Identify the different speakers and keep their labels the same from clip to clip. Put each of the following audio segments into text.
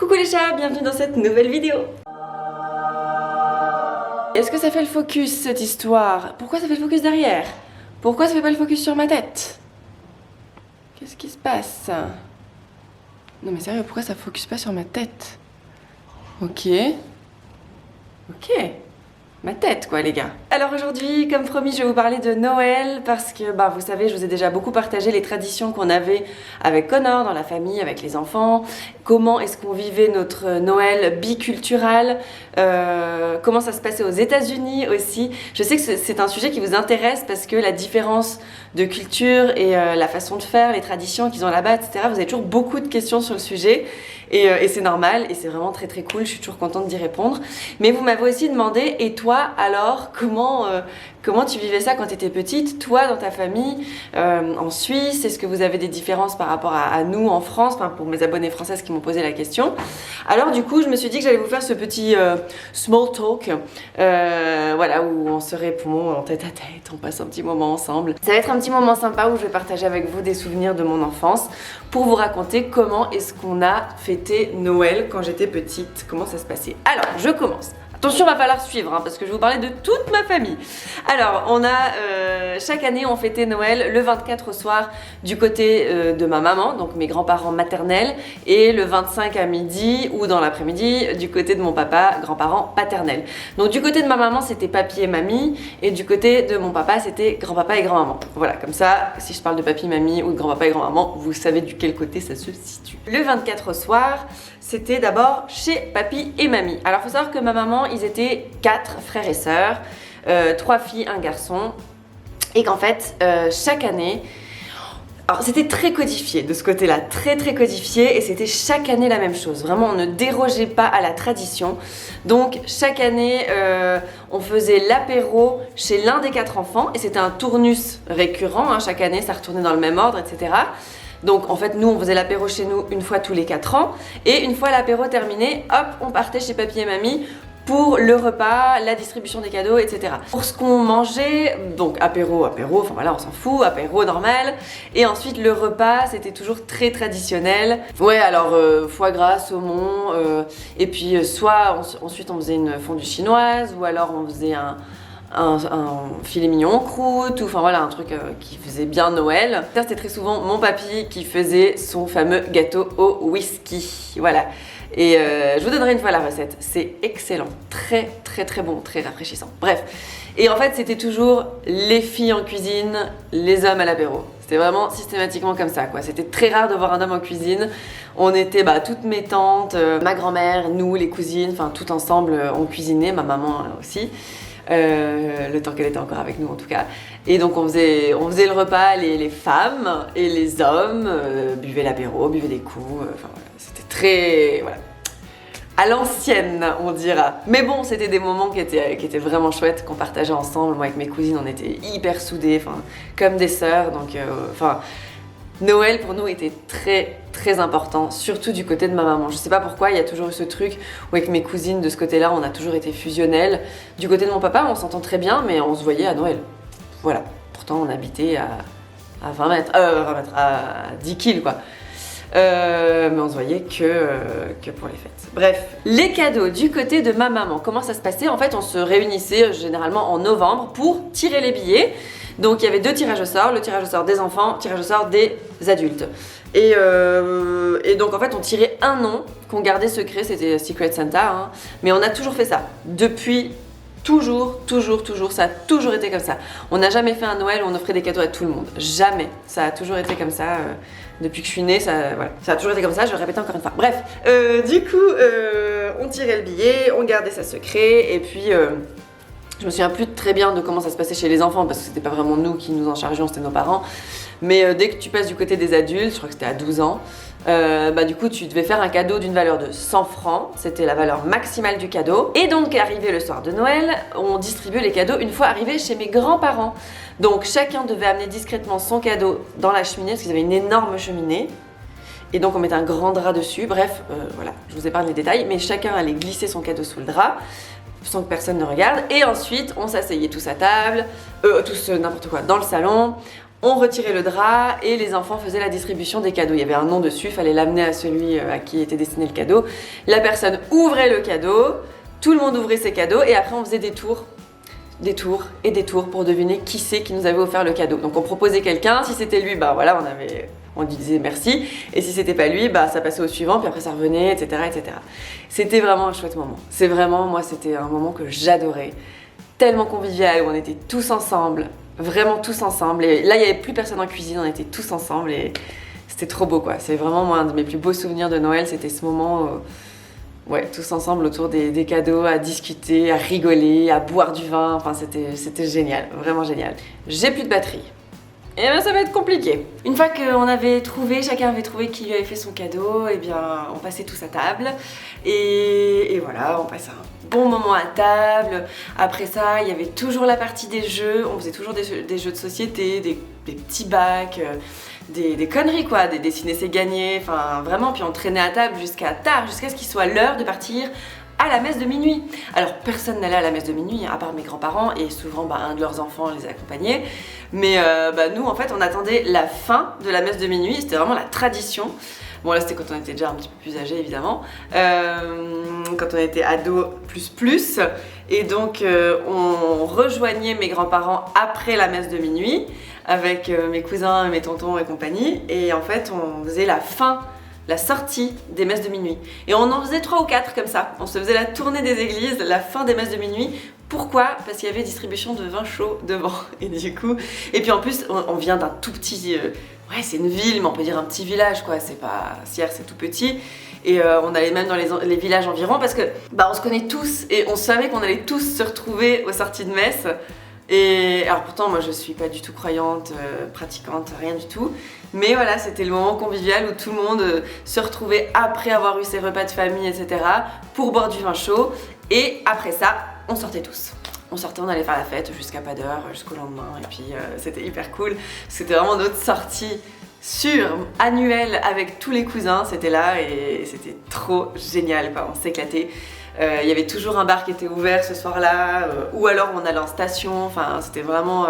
Speaker 1: Coucou les chats, bienvenue dans cette nouvelle vidéo. Est-ce que ça fait le focus cette histoire? Pourquoi ça fait le focus derrière? Pourquoi ça fait pas le focus sur ma tête? Qu'est-ce qui se passe? Non mais sérieux, pourquoi ça focus pas sur ma tête? Ok. Ok. Ma tête quoi les gars. Alors aujourd'hui, comme promis, je vais vous parler de Noël parce que vous savez, je vous ai déjà beaucoup partagé les traditions qu'on avait avec Connor dans la famille, avec les enfants, comment est-ce qu'on vivait notre Noël biculturel, comment ça se passait aux États-Unis aussi. Je sais que c'est un sujet qui vous intéresse parce que la différence de culture et la façon de faire, les traditions qu'ils ont là-bas, etc. Vous avez toujours beaucoup de questions sur le sujet et c'est normal et c'est vraiment très très cool, je suis toujours contente d'y répondre. Mais vous m'avez aussi demandé, et toi alors, comment tu vivais ça quand tu étais petite, toi dans ta famille, en Suisse? Est-ce que vous avez des différences par rapport à nous en France, enfin, pour mes abonnées françaises qui m'ont posé la question. Alors du coup, je me suis dit que j'allais vous faire ce petit small talk, voilà, où on se répond en tête à tête, on passe un petit moment ensemble. Ça va être un petit moment sympa où je vais partager avec vous des souvenirs de mon enfance pour vous raconter comment est-ce qu'on a fêté Noël quand j'étais petite, comment ça se passait. Alors, je commence. Attention, va falloir suivre, parce que je vais vous parler de toute ma famille. Alors, on a, chaque année, on fêtait Noël le 24 au soir du côté de ma maman, donc mes grands-parents maternels, et le 25 à midi ou dans l'après-midi du côté de mon papa, grands-parents paternels. Donc du côté de ma maman, c'était papy et mamie, et du côté de mon papa, c'était grand-papa et grand-maman. Voilà, comme ça, si je parle de papy, mamie ou de grand-papa et grand-maman, vous savez du quel côté ça se situe. Le 24 au soir, c'était d'abord chez papy et mamie. Alors, il faut savoir que ma maman, ils étaient 4 frères et sœurs, 3 filles, 1 garçon, et qu'en fait, chaque année, alors c'était très codifié de ce côté-là, très très codifié, et c'était chaque année la même chose. Vraiment, on ne dérogeait pas à la tradition. Donc chaque année, on faisait l'apéro chez l'un des 4 enfants, et c'était un tournus récurrent, hein, chaque année, ça retournait dans le même ordre, etc. Donc en fait, nous, on faisait l'apéro chez nous une fois tous les 4 ans, et une fois l'apéro terminé, hop, on partait chez papy et mamie pour le repas, la distribution des cadeaux, etc. Pour ce qu'on mangeait, donc apéro, enfin voilà, on s'en fout, apéro normal. Et ensuite le repas, c'était toujours très traditionnel. Ouais, alors foie gras, saumon, et puis soit ensuite on faisait une fondue chinoise, ou alors on faisait un filet mignon en croûte, ou enfin voilà, un truc qui faisait bien Noël. C'était très souvent mon papy qui faisait son fameux gâteau au whisky, voilà. Et je vous donnerai une fois la recette, c'est excellent, très très très bon, très rafraîchissant. Bref, et en fait c'était toujours les filles en cuisine, les hommes à l'apéro. C'était vraiment systématiquement comme ça quoi, c'était très rare de voir un homme en cuisine. On était toutes mes tantes, ma grand-mère, nous les cousines, enfin tout ensemble on cuisinait, ma maman aussi. Le temps qu'elle était encore avec nous en tout cas. Et donc on faisait le repas, les femmes et les hommes buvaient l'apéro, buvaient des coups, enfin voilà, c'était très, voilà, à l'ancienne on dira. Mais bon, c'était des moments qui étaient vraiment chouettes, qu'on partageait ensemble. Moi avec mes cousines on était hyper soudées, enfin comme des sœurs, donc enfin Noël pour nous était très très important, surtout du côté de ma maman. Je sais pas pourquoi, il y a toujours eu ce truc où avec mes cousines de ce côté-là, on a toujours été fusionnelles. Du côté de mon papa, on s'entend très bien, mais on se voyait à Noël. Voilà. Pourtant, on habitait à 20 mètres, à 10 kills quoi. Mais on se voyait que pour les fêtes. Bref, les cadeaux du côté de ma maman, comment ça se passait? En fait, on se réunissait généralement en novembre pour tirer les billets. Donc il y avait 2 tirages au sort, le tirage au sort des enfants, le tirage au sort des adultes. Et donc en fait on tirait un nom qu'on gardait secret, c'était Secret Santa, hein. Mais on a toujours fait ça, depuis toujours, ça a toujours été comme ça. On n'a jamais fait un Noël où on offrait des cadeaux à tout le monde, jamais. Ça a toujours été comme ça, depuis que je suis née, voilà. Ça a toujours été comme ça, je le répète encore une fois. Bref, du coup, on tirait le billet, on gardait ça secret, et puis... je me souviens plus très bien de comment ça se passait chez les enfants parce que c'était pas vraiment nous qui nous en chargions, c'était nos parents. Mais dès que tu passes du côté des adultes, je crois que c'était à 12 ans, du coup tu devais faire un cadeau d'une valeur de 100 francs, c'était la valeur maximale du cadeau. Et donc arrivé le soir de Noël, on distribuait les cadeaux une fois arrivés chez mes grands-parents. Donc chacun devait amener discrètement son cadeau dans la cheminée parce qu'ils avaient une énorme cheminée. Et donc on mettait un grand drap dessus, bref, voilà, je vous épargne les détails, mais chacun allait glisser son cadeau sous le drap sans que personne ne regarde, et ensuite on s'asseyait tous à table, tous n'importe quoi, dans le salon, On retirait le drap et les enfants faisaient la distribution des cadeaux. Il y avait un nom dessus, il fallait l'amener à celui à qui était destiné le cadeau. La personne ouvrait le cadeau, tout le monde ouvrait ses cadeaux et après on faisait des tours et des tours pour deviner qui c'est qui nous avait offert le cadeau. Donc on proposait quelqu'un, si c'était lui, bah voilà, on disait merci, et si c'était pas lui, bah ça passait au suivant, puis après ça revenait, etc., etc. C'était vraiment un chouette moment. Moi c'était un moment que j'adorais, tellement convivial, où on était tous ensemble, vraiment tous ensemble, et là il y avait plus personne en cuisine, on était tous ensemble, et c'était trop beau quoi. C'est vraiment moi un de mes plus beaux souvenirs de Noël, c'était ce moment, ouais, tous ensemble autour des cadeaux, à discuter, à rigoler, à boire du vin, enfin c'était génial, vraiment génial. J'ai plus de batterie. Et bien ça va être compliqué. Une fois qu'on avait trouvé, chacun avait trouvé qui lui avait fait son cadeau, et bien on passait tous à table. Et voilà, on passait un bon moment à table. Après ça, il y avait toujours la partie des jeux. On faisait toujours des jeux de société, des petits bacs, des conneries quoi, des dessiner c'est gagner, enfin vraiment. Puis on traînait à table jusqu'à tard, jusqu'à ce qu'il soit l'heure de partir à la messe de minuit. Alors personne n'allait à la messe de minuit à part mes grands-parents et souvent un de leurs enfants les accompagnait. Mais nous en fait on attendait la fin de la messe de minuit, c'était vraiment la tradition. Bon là c'était quand on était déjà un petit peu plus âgé évidemment, quand on était ado plus. Et donc on rejoignait mes grands-parents après la messe de minuit avec mes cousins, mes tontons et compagnie. Et en fait on faisait la sortie des messes de minuit. Et on en faisait 3 ou 4 comme ça. On se faisait la tournée des églises, la fin des messes de minuit. Pourquoi ? Parce qu'il y avait distribution de vin chaud devant. Et du coup, et puis en plus, on vient d'un tout petit... ouais, c'est une ville, mais on peut dire un petit village, quoi. C'est pas... Sierre, c'est tout petit. Et on allait même dans les villages environs parce que on se connaît tous et on savait qu'on allait tous se retrouver aux sorties de messe. Et alors pourtant moi je suis pas du tout croyante, pratiquante, rien du tout. Mais voilà, c'était le moment convivial où tout le monde se retrouvait après avoir eu ses repas de famille, etc. pour boire du vin chaud. Et après ça, on sortait tous. On sortait, on allait faire la fête jusqu'à pas d'heure, jusqu'au lendemain. Et puis c'était hyper cool. C'était vraiment notre sortie annuelle avec tous les cousins. C'était là et c'était trop génial quoi, on s'éclatait. Il y avait toujours un bar qui était ouvert ce soir-là, ou alors on allait en station, enfin c'était vraiment...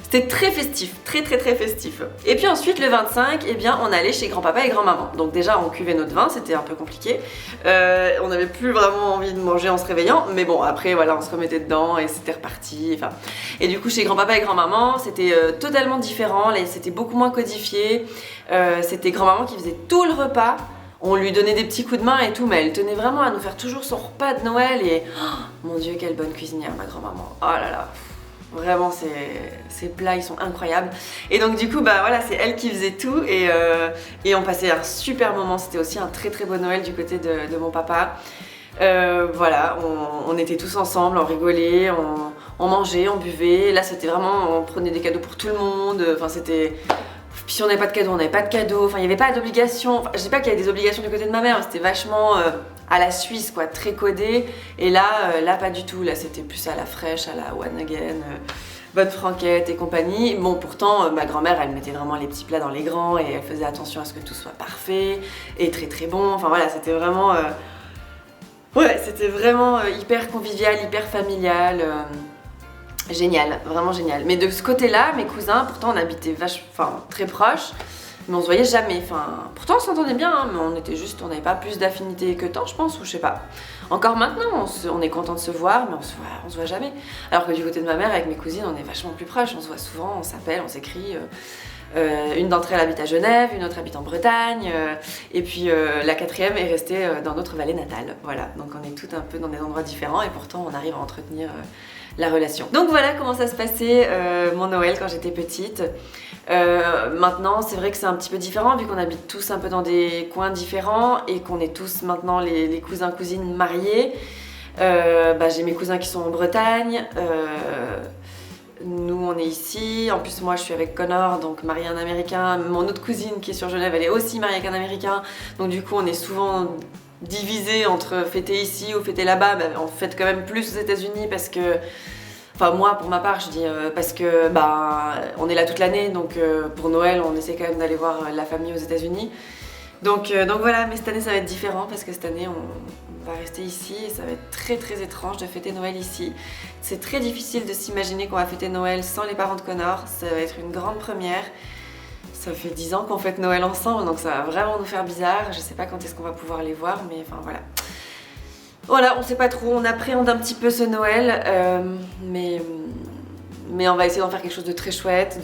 Speaker 1: C'était très festif, très festif. Et puis ensuite le 25, eh bien on allait chez grand-papa et grand-maman. Donc déjà on cuvait notre vin, c'était un peu compliqué. On n'avait plus vraiment envie de manger en se réveillant, mais bon après voilà on se remettait dedans et c'était reparti. Enfin. Et du coup chez grand-papa et grand-maman c'était totalement différent, là c'était beaucoup moins codifié. C'était grand-maman qui faisait tout le repas. On lui donnait des petits coups de main et tout, mais elle tenait vraiment à nous faire toujours son repas de Noël et... Oh, mon Dieu, quelle bonne cuisinière, ma grand-maman. Oh là là, vraiment, ces plats, ils sont incroyables. Et donc du coup, voilà, c'est elle qui faisait tout et on passait un super moment. C'était aussi un très beau Noël du côté de mon papa. Voilà, on était tous ensemble, on rigolait, on mangeait, on buvait. Là, c'était vraiment, on prenait des cadeaux pour tout le monde. Enfin, c'était... Puis si on n'avait pas de cadeaux, on n'avait pas de cadeaux. Enfin, il n'y avait pas d'obligation. Enfin, je sais pas qu'il y avait des obligations du côté de ma mère, mais c'était vachement à la Suisse, quoi, très codé. Et là, pas du tout. Là, c'était plus à la fraîche, à la one again, bonne franquette et compagnie. Bon, pourtant, ma grand-mère, elle mettait vraiment les petits plats dans les grands et elle faisait attention à ce que tout soit parfait et très bon. Enfin voilà, c'était vraiment... Ouais, c'était vraiment hyper convivial, hyper familial. Génial, vraiment génial. Mais de ce côté-là, mes cousins, pourtant on habitait très proches, mais on se voyait jamais. Pourtant on s'entendait bien, hein, mais on n'avait pas plus d'affinité que tant, je pense, ou je sais pas. Encore maintenant, on est content de se voir, mais on se voit jamais. Alors que du côté de ma mère, avec mes cousines, on est vachement plus proches. On se voit souvent, on s'appelle, on s'écrit. Une d'entre elles habite à Genève, une autre habite en Bretagne, et puis la quatrième est restée dans notre vallée natale. Voilà, donc on est toutes un peu dans des endroits différents et pourtant on arrive à entretenir la relation. Donc voilà comment ça se passait mon Noël quand j'étais petite. Maintenant c'est vrai que c'est un petit peu différent vu qu'on habite tous un peu dans des coins différents et qu'on est tous maintenant les cousins cousines mariés. J'ai mes cousins qui sont en Bretagne. Nous on est ici, en plus moi je suis avec Connor, donc marié un américain. Mon autre cousine qui est sur Genève, elle est aussi mariée avec un américain. Donc du coup on est souvent divisé entre fêter ici ou fêter là-bas. On fête quand même plus aux États-Unis parce que... Enfin moi pour ma part je dis parce que on est là toute l'année, donc pour Noël on essaie quand même d'aller voir la famille aux États-Unis. Donc voilà, mais cette année ça va être différent parce que cette année on va rester ici et ça va être très très étrange de fêter Noël ici. C'est très difficile de s'imaginer qu'on va fêter Noël sans les parents de Connor, ça va être une grande première. Ça fait 10 ans qu'on fête Noël ensemble, donc ça va vraiment nous faire bizarre. Je sais pas quand est-ce qu'on va pouvoir les voir, mais enfin voilà. Voilà, on sait pas trop, on appréhende un petit peu ce Noël, mais on va essayer d'en faire quelque chose de très chouette,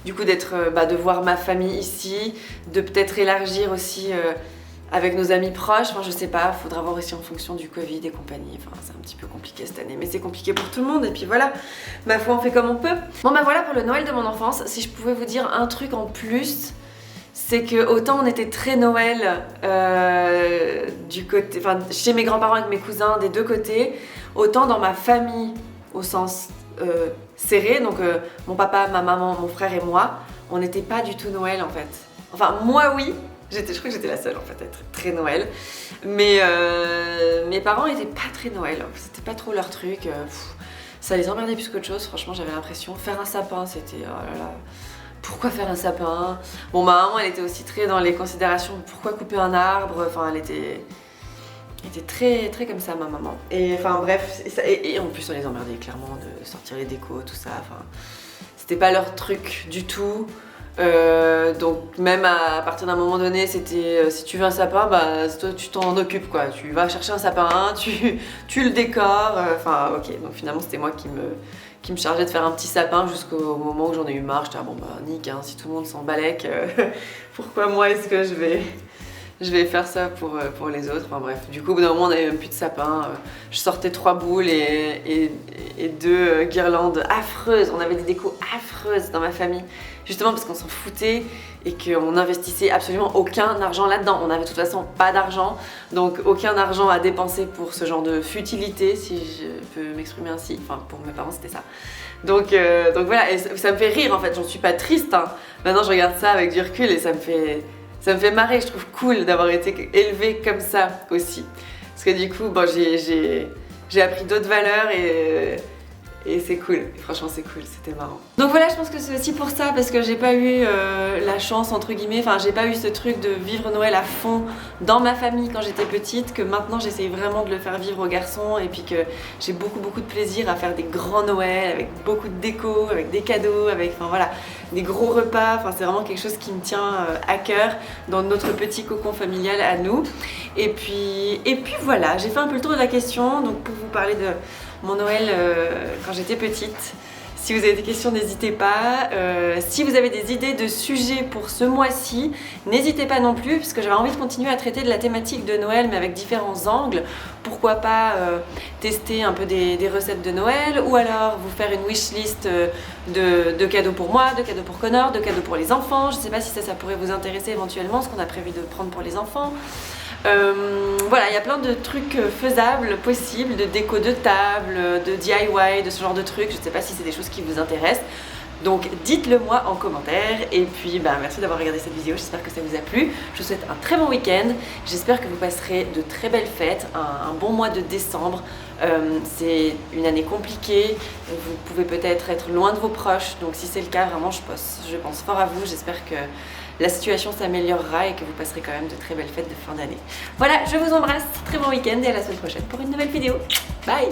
Speaker 1: du coup de voir ma famille ici, de peut-être élargir aussi avec nos amis proches, enfin je sais pas, faudra voir aussi en fonction du Covid et compagnie, enfin c'est un petit peu compliqué cette année, mais c'est compliqué pour tout le monde et puis voilà, ma foi on fait comme on peut. Bon bah voilà pour le Noël de mon enfance, si je pouvais vous dire un truc en plus, c'est que autant on était très Noël du côté, enfin chez mes grands-parents avec mes cousins des deux côtés, autant dans ma famille au sens serré, donc mon papa, ma maman, mon frère et moi, on n'était pas du tout Noël en fait. Enfin moi oui, je crois que j'étais la seule en fait à être très Noël, mais mes parents étaient pas très Noël, c'était pas trop leur truc, ça les emmerdait plus qu'autre chose, franchement j'avais l'impression. Faire un sapin c'était, oh là là, pourquoi faire un sapin? Bon ma maman elle était aussi très dans les considérations, pourquoi couper un arbre, enfin elle était très très comme ça ma maman. Et enfin bref, et en plus on les emmerdait clairement de sortir les décos, tout ça, enfin c'était pas leur truc du tout. Donc même à partir d'un moment donné c'était si tu veux un sapin, bah toi tu t'en occupes quoi, tu vas chercher un sapin, tu le décores, enfin ok, donc finalement c'était moi qui me chargeait de faire un petit sapin jusqu'au moment où j'en ai eu marre. J'étais bon bah nique, hein, si tout le monde s'en balèque, pourquoi moi est-ce que je vais faire ça pour les autres. Enfin bref, du coup au bout d'un moment on avait même plus de sapin, je sortais 3 boules et 2 guirlandes affreuses. On avait des décos affreuses dans ma famille, justement parce qu'on s'en foutait et qu'on n'investissait absolument aucun argent là-dedans. On n'avait de toute façon pas d'argent, donc aucun argent à dépenser pour ce genre de futilité, si je peux m'exprimer ainsi. Enfin pour mes parents c'était ça. Donc voilà, et ça me fait rire en fait, j'en suis pas triste, hein. Maintenant je regarde ça avec du recul et ça me fait marrer, je trouve cool d'avoir été élevée comme ça aussi. Parce que du coup, bon, j'ai appris d'autres valeurs et c'est cool. Et franchement, c'est cool, c'était marrant. Donc voilà, je pense que c'est aussi pour ça, parce que j'ai pas eu la chance, entre guillemets, enfin, j'ai pas eu ce truc de vivre Noël à fond dans ma famille quand j'étais petite, que maintenant j'essaye vraiment de le faire vivre aux garçons, et puis que j'ai beaucoup de plaisir à faire des grands Noëls avec beaucoup de déco, avec des cadeaux, avec, enfin voilà, des gros repas. Enfin, c'est vraiment quelque chose qui me tient à cœur dans notre petit cocon familial à nous. Et puis voilà, j'ai fait un peu le tour de la question, donc pour vous parler de mon Noël quand j'étais petite. Si vous avez des questions, n'hésitez pas. Si vous avez des idées de sujets pour ce mois-ci, n'hésitez pas non plus, parce que j'avais envie de continuer à traiter de la thématique de Noël, mais avec différents angles. Pourquoi pas tester un peu des recettes de Noël, ou alors vous faire une wishlist de cadeaux pour moi, de cadeaux pour Connor, de cadeaux pour les enfants. Je ne sais pas si ça pourrait vous intéresser éventuellement, ce qu'on a prévu de prendre pour les enfants. Voilà, il y a plein de trucs faisables, possibles, de déco de table, de DIY, de ce genre de trucs. Je ne sais pas si c'est des choses qui vous intéressent. Donc dites-le moi en commentaire. Et puis merci d'avoir regardé cette vidéo, j'espère que ça vous a plu. Je vous souhaite un très bon week-end. J'espère que vous passerez de très belles fêtes, un bon mois de décembre. C'est une année compliquée, vous pouvez peut-être être loin de vos proches. Donc si c'est le cas, vraiment je pense fort à vous. J'espère que la situation s'améliorera et que vous passerez quand même de très belles fêtes de fin d'année. Voilà, je vous embrasse, très bon week-end et à la semaine prochaine pour une nouvelle vidéo. Bye!